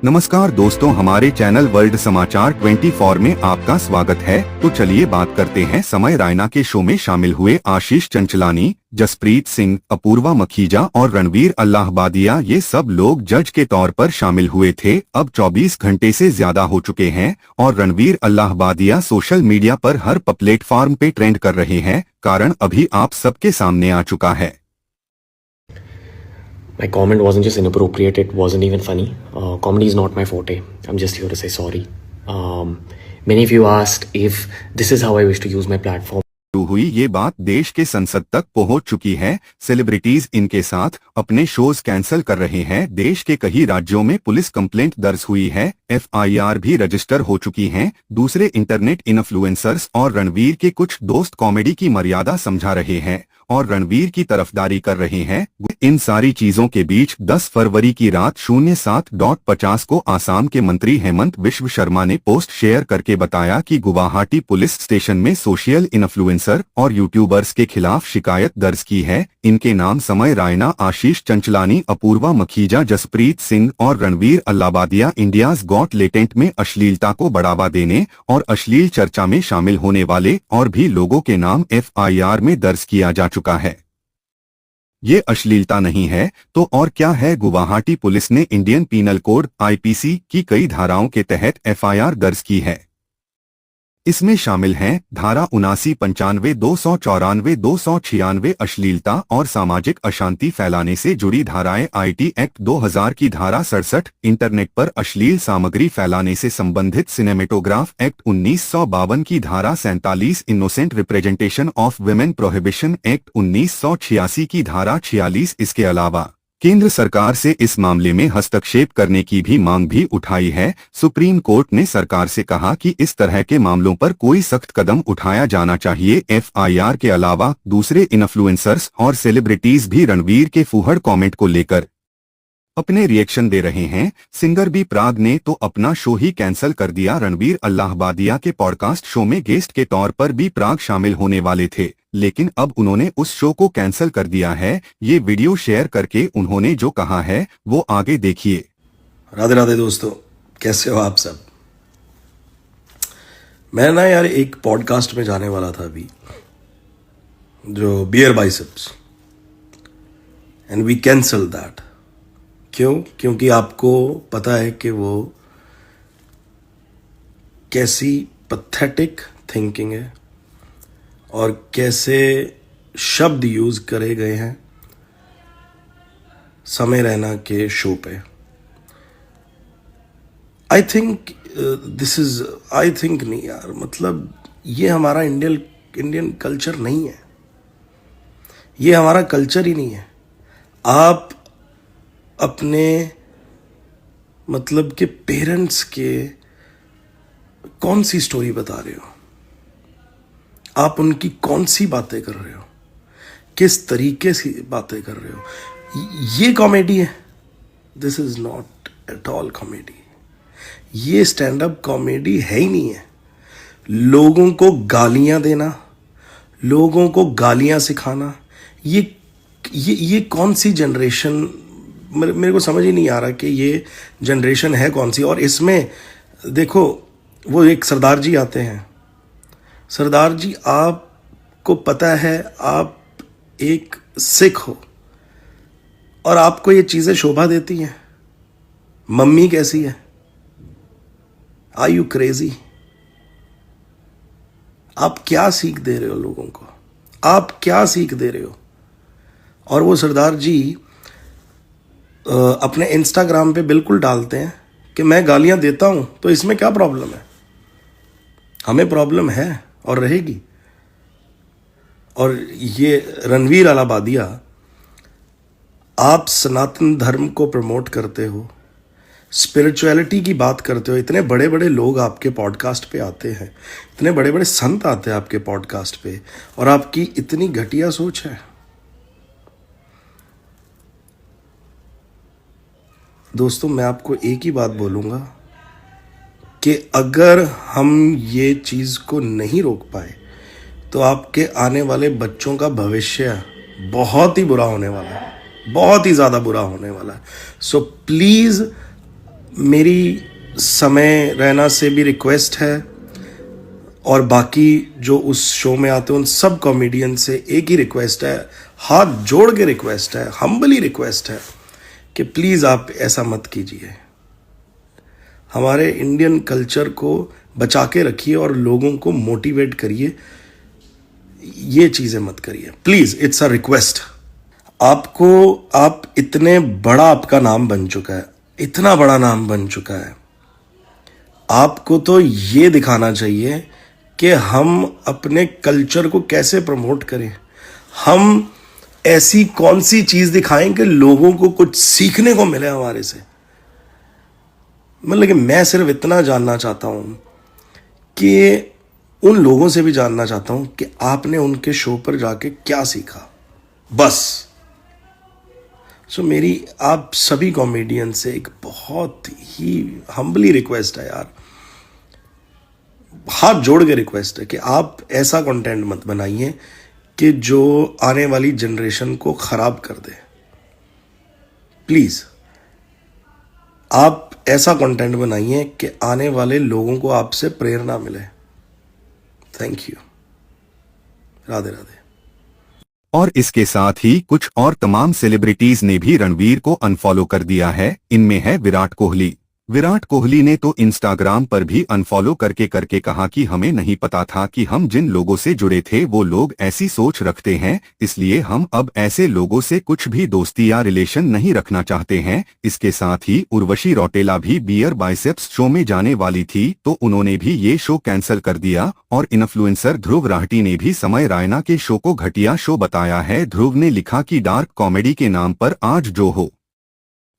नमस्कार दोस्तों, हमारे चैनल वर्ल्ड समाचार 24 में आपका स्वागत है। तो चलिए बात करते हैं समय रैना के शो में शामिल हुए आशीष चंचलानी, जसप्रीत सिंह, अपूर्वा मखीजा और रणवीर अल्लाहबादिया। ये सब लोग जज के तौर पर शामिल हुए थे। अब 24 घंटे से ज्यादा हो चुके हैं और रणवीर अल्लाहबादिया सोशल मीडिया पर हर प्लेटफॉर्म पे ट्रेंड कर रहे हैं। कारण अभी आप सबके सामने आ चुका है। My comment wasn't just inappropriate, it wasn't even funny. Comedy is not my forte. I'm just here to say sorry. Many of you asked if this is how I wish to use my platform. हुई ये बात देश के संसद तक पहुंच चुकी है। सेलिब्रिटीज इनके साथ अपने शोज कैंसिल कर रहे हैं। देश के कई राज्यों में पुलिस कंप्लेंट दर्ज हुई है, FIR भी रजिस्टर हो चुकी हैं। दूसरे इंटरनेट इन्फ्लुएंसर्स और रणवीर के कुछ दोस्त कॉमेडी की मर्यादा समझा रहे हैं और रणवीर की तरफदारी कर रहे हैं। इन सारी चीजों के बीच 10 फरवरी की रात 07:50 को आसाम के मंत्री हेमंत विश्व शर्मा ने पोस्ट शेयर करके बताया कि गुवाहाटी पुलिस स्टेशन में सोशल इन्फ्लुएंसर और यूट्यूबर्स के खिलाफ शिकायत दर्ज की है। इनके नाम समय रैना, आशीष चंचलानी, अपूर्वा मखीजा, जसप्रीत सिंह और Ranveer Allahbadia India's got latent में अश्लीलता को बढ़ावा देने और अश्लील चर्चा में शामिल होने वाले और भी लोगों के नाम FIR में दर्ज किया जा चुका है। ये अश्लीलता नहीं है तो और क्या है? गुवाहाटी पुलिस ने इंडियन पीनल कोड IPC की कई धाराओं के तहत FIR दर्ज की है। इसमें शामिल हैं धारा 79, 95, 294, 296 अश्लीलता और सामाजिक अशांति फैलाने से जुड़ी धाराएं, IT एक्ट 2000 की धारा 67, इंटरनेट पर अश्लील सामग्री फैलाने से संबंधित सिनेमेटोग्राफ एक्ट 1952 की धारा 47, innocent representation of women prohibition act 1986 की धारा 46। इसके अलावा केंद्र सरकार से इस मामले में हस्तक्षेप करने की भी मांग भी उठाई है। सुप्रीम कोर्ट ने सरकार से कहा कि इस तरह के मामलों पर कोई सख्त कदम उठाया जाना चाहिए। FIR के अलावा दूसरे इन्फ्लुएंसर्स और सेलिब्रिटीज भी रणवीर के फूहड़ कमेंट को लेकर अपने रिएक्शन दे रहे हैं। सिंगर बी प्राग ने तो अपना शो ही कैंसिल कर दिया। रणवीर अल्लाहबादिया के पॉडकास्ट शो में गेस्ट के तौर पर बी प्राग शामिल होने वाले थे, लेकिन अब उन्होंने उस शो को कैंसिल कर दिया है। ये वीडियो शेयर करके उन्होंने जो कहा है वो आगे देखिए। राधे राधे दोस्तों, कैसे हो आप सब? मैं ना यार एक पॉडकास्ट में जाने वाला था अभी, जो bear biceps, and we cancel that. क्यों? क्योंकि आपको पता है कि वो कैसी पैथेटिक थिंकिंग है और कैसे शब्द यूज करे गए हैं समय रैना के शो पे। आई थिंक नहीं यार, मतलब ये हमारा इंडियन कल्चर नहीं है। ये हमारा कल्चर ही नहीं है। आप अपने मतलब के पेरेंट्स के कौन सी स्टोरी बता रहे हो? आप उनकी कौन सी बातें कर रहे हो? किस तरीके से बातें कर रहे हो? ये कॉमेडी है? This is not at all comedy. ये स्टैंड अप कॉमेडी है ही नहीं है। लोगों को गालियां देना, लोगों को गालियां सिखाना, ये कौन सी जनरेशन, मेरे को समझ ही नहीं आ रहा कि ये जनरेशन है कौन सी। और इसमें देखो, वो एक सरदार जी आते हैं। सरदार जी, आपको पता है आप एक सिख हो और आपको ये चीजें शोभा देती हैं। मम्मी कैसी है? Are you crazy? आप क्या सीख दे रहे हो लोगों को? आप क्या सीख दे रहे हो? और वो सरदार जी अपने इंस्टाग्राम पे बिल्कुल डालते हैं कि मैं गालियां देता हूं, तो इसमें क्या प्रॉब्लम है? हमें प्रॉब्लम है और रहेगी। और ये रणवीर अल्लाहबादिया, आप सनातन धर्म को प्रमोट करते हो, स्पिरिचुअलिटी की बात करते हो। इतने बड़े बड़े लोग आपके पॉडकास्ट पे आते हैं, इतने बड़े बड़े संत आते हैं आपके पॉडकास्ट पे, और आपकी इतनी घटिया सोच है। दोस्तों, मैं आपको एक ही बात बोलूँगा कि अगर हम ये चीज़ को नहीं रोक पाए तो आपके आने वाले बच्चों का भविष्य बहुत ही बुरा होने वाला है, बहुत ही ज़्यादा बुरा होने वाला है। सो प्लीज़ मेरी समय रैना से भी रिक्वेस्ट है और बाकी जो उस शो में आते हैं उन सब कॉमेडियन से एक ही रिक्वेस्ट है, हाथ जोड़ के रिक्वेस्ट है, हम्बली रिक्वेस्ट है कि प्लीज़ आप ऐसा मत कीजिए। हमारे इंडियन कल्चर को बचा के रखिए और लोगों को मोटिवेट करिए, ये चीज़ें मत करिए प्लीज़, इट्स अ रिक्वेस्ट। आप इतने बड़ा आपका नाम बन चुका है, इतना बड़ा नाम बन चुका है, आपको तो ये दिखाना चाहिए कि हम अपने कल्चर को कैसे प्रमोट करें। हम ऐसी कौन सी चीज़ दिखाएं कि लोगों को कुछ सीखने को मिले हमारे से। मतलब कि मैं सिर्फ इतना जानना चाहता हूं कि उन लोगों से भी जानना चाहता हूं कि आपने उनके शो पर जाके क्या सीखा, बस। सो मेरी आप सभी कॉमेडियन से एक बहुत ही हम्बली रिक्वेस्ट है यार, हाथ जोड़ के रिक्वेस्ट है कि आप ऐसा कंटेंट मत बनाइए कि जो आने वाली जनरेशन को खराब कर दे। प्लीज आप ऐसा कंटेंट बनाइए कि आने वाले लोगों को आपसे प्रेरणा मिले। Thank you. राधे राधे। और इसके साथ ही कुछ और तमाम सेलिब्रिटीज ने भी रणवीर को अनफॉलो कर दिया है। इनमें है विराट कोहली। विराट कोहली ने तो इंस्टाग्राम पर भी अनफॉलो करके कहा कि हमें नहीं पता था कि हम जिन लोगों से जुड़े थे वो लोग ऐसी सोच रखते हैं, इसलिए हम अब ऐसे लोगों से कुछ भी दोस्ती या रिलेशन नहीं रखना चाहते हैं। इसके साथ ही उर्वशी रौटेला भी बियर बाइसेप्स शो में जाने वाली थी तो उन्होंने भी ये शो कैंसिल कर दिया। और इन्फ्लुएंसर ध्रुव राहटी ने भी समय रैना के शो को घटिया शो बताया है। ध्रुव ने लिखा कि डार्क कॉमेडी के नाम पर आज जो हो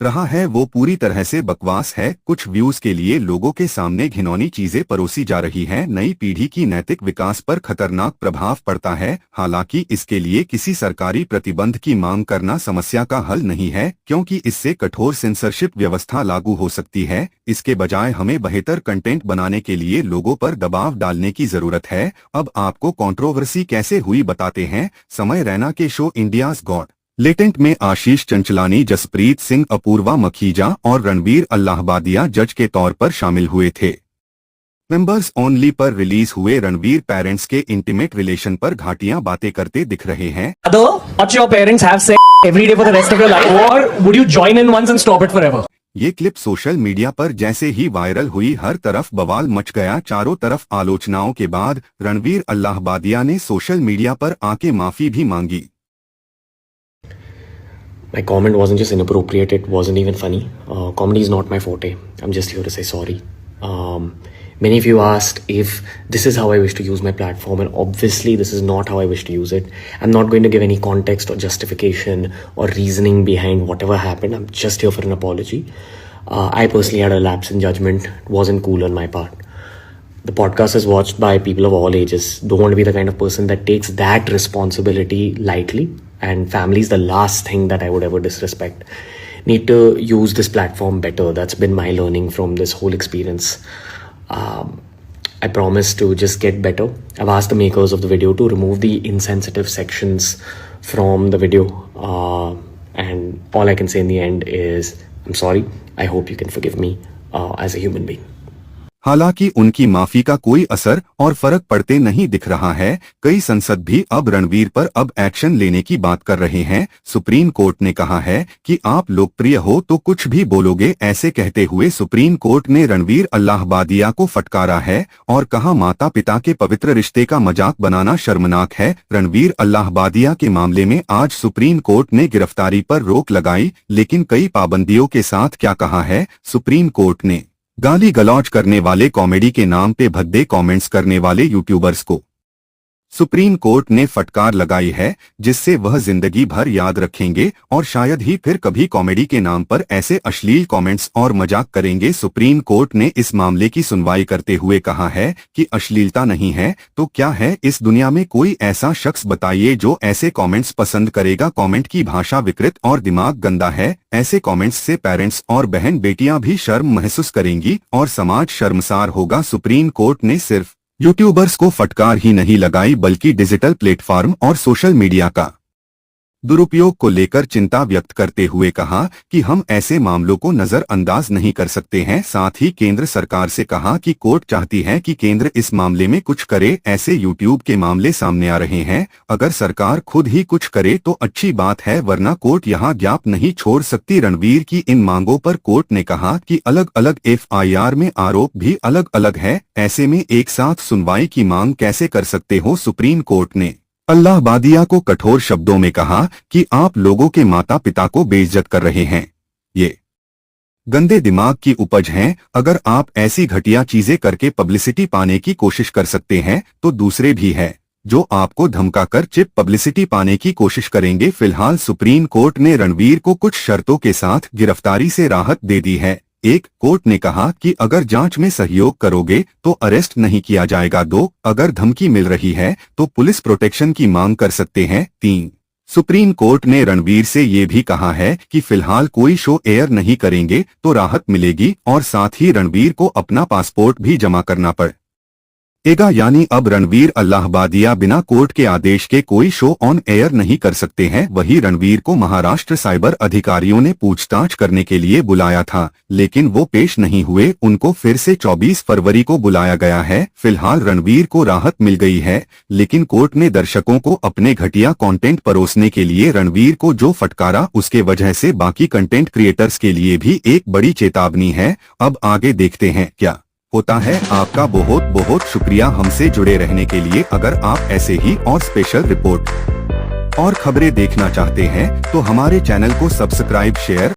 रहा है वो पूरी तरह से बकवास है। कुछ व्यूज के लिए लोगों के सामने घिनौनी चीजें परोसी जा रही हैं। नई पीढ़ी की नैतिक विकास पर खतरनाक प्रभाव पड़ता है। हालांकि इसके लिए किसी सरकारी प्रतिबंध की मांग करना समस्या का हल नहीं है, क्योंकि इससे कठोर सेंसरशिप व्यवस्था लागू हो सकती है। इसके बजाय हमें बेहतर कंटेंट बनाने के लिए लोगों पर दबाव डालने की जरूरत है। अब आपको कंट्रोवर्सी कैसे हुई बताते हैं। समय रैना के शो इंडियाज गॉट लेटेंट में आशीष चंचलानी, जसप्रीत सिंह, अपूर्वा मखीजा और रणवीर अल्लाहबादिया जज के तौर पर शामिल हुए थे। मेंबर्स ओनली पर रिलीज हुए रणवीर पेरेंट्स के इंटीमेट रिलेशन पर घाटियां बातें करते दिख रहे हैं। Watch your parents have sex every day for the rest of your life, or would you join in once and stop it forever? ये क्लिप सोशल मीडिया पर जैसे ही वायरल हुई हर तरफ बवाल मच गया। चारों तरफ आलोचनाओं के बाद रणवीर अल्लाहबादिया ने सोशल मीडिया पर आके माफी भी मांगी। My comment wasn't just inappropriate, it wasn't even funny. Comedy is not my forte. I'm just here to say sorry. Many of you asked if this is how I wish to use my platform, and obviously this is not how I wish to use it. I'm not going to give any context or justification or reasoning behind whatever happened. I'm just here for an apology. I personally had a lapse in judgment. It wasn't cool on my part. The podcast is watched by people of all ages. Don't want to be the kind of person that takes that responsibility lightly. And family is the last thing that I would ever disrespect. Need to use this platform better. That's been my learning from this whole experience. I promise to just get better. I've asked the makers of the video to remove the insensitive sections from the video. And all I can say in the end is, I'm sorry. I hope you can forgive me as a human being. हालांकि उनकी माफी का कोई असर और फर्क पड़ते नहीं दिख रहा है। कई संसद भी अब रणवीर पर अब एक्शन लेने की बात कर रहे हैं। सुप्रीम कोर्ट ने कहा है कि आप लोकप्रिय हो तो कुछ भी बोलोगे। ऐसे कहते हुए सुप्रीम कोर्ट ने रणवीर अल्लाहबादिया को फटकारा है और कहा, माता पिता के पवित्र रिश्ते का मजाक बनाना शर्मनाक है। रणवीर अल्लाहबादिया के मामले में आज सुप्रीम कोर्ट ने गिरफ्तारी पर रोक लगाई, लेकिन कई पाबंदियों के साथ। क्या कहा है सुप्रीम कोर्ट ने? गाली गलौज करने वाले, कॉमेडी के नाम पे भद्दे कमेंट्स करने वाले यूट्यूबर्स को सुप्रीम कोर्ट ने फटकार लगाई है, जिससे वह जिंदगी भर याद रखेंगे और शायद ही फिर कभी कॉमेडी के नाम पर ऐसे अश्लील कमेंट्स और मजाक करेंगे। सुप्रीम कोर्ट ने इस मामले की सुनवाई करते हुए कहा है कि अश्लीलता नहीं है तो क्या है इस दुनिया में कोई ऐसा शख्स बताइए जो ऐसे कमेंट्स पसंद करेगा। कमेंट की भाषा विकृत और दिमाग गंदा है। ऐसे कमेंट्स से पेरेंट्स और बहन बेटियां भी शर्म महसूस करेंगी और समाज शर्मसार होगा। सुप्रीम कोर्ट ने सिर्फ यूट्यूबर्स को फटकार ही नहीं लगाई बल्कि डिजिटल प्लेटफॉर्म और सोशल मीडिया का दुरुपयोग को लेकर चिंता व्यक्त करते हुए कहा कि हम ऐसे मामलों को नजरअंदाज नहीं कर सकते हैं। साथ ही केंद्र सरकार से कहा कि कोर्ट चाहती है कि केंद्र इस मामले में कुछ करे। ऐसे यूट्यूब के मामले सामने आ रहे हैं, अगर सरकार खुद ही कुछ करे तो अच्छी बात है, वरना कोर्ट यहाँ गैप नहीं छोड़ सकती। रणवीर की इन मांगों पर कोर्ट ने कहा कि अलग अलग FIR में आरोप भी अलग अलग है, ऐसे में एक साथ सुनवाई की मांग कैसे कर सकते हो। सुप्रीम कोर्ट ने अल्लाहबादिया को कठोर शब्दों में कहा कि आप लोगों के माता पिता को बेइज्जत कर रहे हैं, ये गंदे दिमाग की उपज हैं। अगर आप ऐसी घटिया चीजें करके पब्लिसिटी पाने की कोशिश कर सकते हैं तो दूसरे भी हैं जो आपको धमकाकर चिप पब्लिसिटी पाने की कोशिश करेंगे। फिलहाल सुप्रीम कोर्ट ने रणवीर को कुछ शर्तों के साथ गिरफ्तारी से राहत दे दी है। 1. कोर्ट ने कहा कि अगर जांच में सहयोग करोगे तो अरेस्ट नहीं किया जाएगा। 2. अगर धमकी मिल रही है तो पुलिस प्रोटेक्शन की मांग कर सकते हैं। 3. सुप्रीम कोर्ट ने रणवीर से ये भी कहा है कि फिलहाल कोई शो एयर नहीं करेंगे तो राहत मिलेगी, और साथ ही रणवीर को अपना पासपोर्ट भी जमा करना पड़ेगा। यानी अब रणवीर अल्लाहबादिया बिना कोर्ट के आदेश के कोई शो ऑन एयर नहीं कर सकते हैं। वहीं रणवीर को महाराष्ट्र साइबर अधिकारियों ने पूछताछ करने के लिए बुलाया था, लेकिन वो पेश नहीं हुए। उनको फिर से 24 फरवरी को बुलाया गया है। फिलहाल रणवीर को राहत मिल गई है, लेकिन कोर्ट ने दर्शकों को अपने घटिया कंटेंट परोसने के लिए रणवीर को जो फटकारा, उसके वजह से बाकी कंटेंट क्रिएटर्स के लिए भी एक बड़ी चेतावनी है। अब आगे देखते हैं क्या होता है। आपका बहुत बहुत शुक्रिया हमसे जुड़े रहने के लिए। अगर आप ऐसे ही और स्पेशल रिपोर्ट और खबरें देखना चाहते हैं तो हमारे चैनल को सब्सक्राइब, शेयर